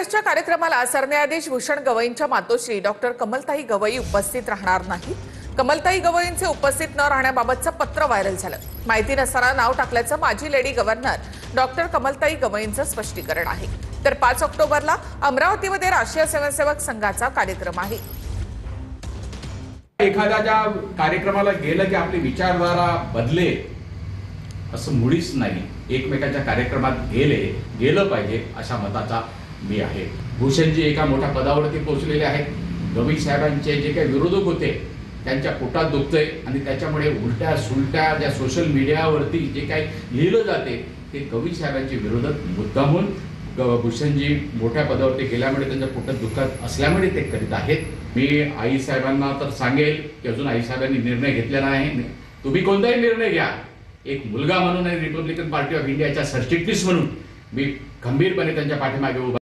काँग्रेसच्या कार्यक्रमाला सरन्यायाधीश भूषण गवईंच्या मातोश्री डॉक्टर कमलताई गवई उपस्थित राहणार नाहीत। कमलताई गवईंचे उपस्थित न राहण्याबाबतचं पत्र व्हायरल झालं। माहिती नसताना नाव टाकल्याचं माजी लेडी गव्हर्नर डॉक्टर कमलताई गवईंचं स्पष्टीकरण आहे। तर 5 ऑक्टोबरला अमरावतीमध्ये राष्ट्रीय स्वयंसेवक संघाचा कार्यक्रम आहे। एखाद्या कार्यक्रमाला गेलं की आपली विचारधारा बदले असं मुळीच नाही। एकमेकांच्या कार्यक्रमात गेलं पाहिजे अशा मताचा मी आहे। भूषणजी एका मोठ्या पदावरती पोहोचलेले आहेत। गवई साहेबांचे जे काही विरोधक होते त्यांच्या पोटात दुखतंय आणि त्याच्यामुळे उलट्या सुलट्या ज्या सोशल मीडियावरती जे काही लिहिलं जाते ते गवई साहेबांचे विरोधक मुद्दामून भूषणजी मोठ्या पदावरती गेल्यामुळे त्यांच्या पोटात दुखत असल्यामुळे ते करीत आहेत। मी आई साहेबांना तर सांगेल की अजून आई साहेबांनी निर्णय घेतलेला नाही। तुम्ही कोणताही निर्णय घ्या, एक मुलगा म्हणून आणि रिपब्लिकन पार्टी ऑफ इंडियाच्या सरचिटणीस म्हणून मी खंबीरपणे त्यांच्या पाठीमागे उभा